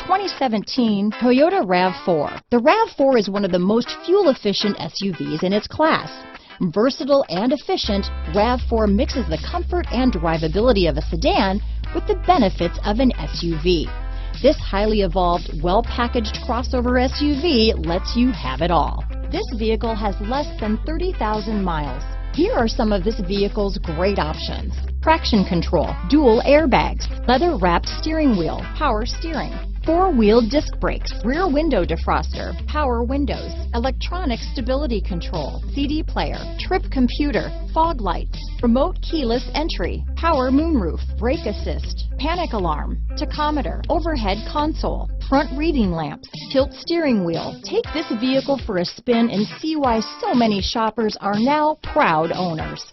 2017 Toyota RAV4. The RAV4 is one of the most fuel-efficient SUVs in its class. Versatile and efficient, RAV4 mixes the comfort and drivability of a sedan with the benefits of an SUV. This highly evolved, well-packaged crossover SUV lets you have it all. This vehicle has less than 30,000 miles. Here are some of this vehicle's great options: traction control, dual airbags, leather-wrapped steering wheel, power steering, four-wheel disc brakes, rear window defroster, power windows, electronic stability control, CD player, trip computer, fog lights, remote keyless entry, power moonroof, brake assist, panic alarm, tachometer, overhead console, front reading lamps, tilt steering wheel. Take this vehicle for a spin and see why so many shoppers are now proud owners.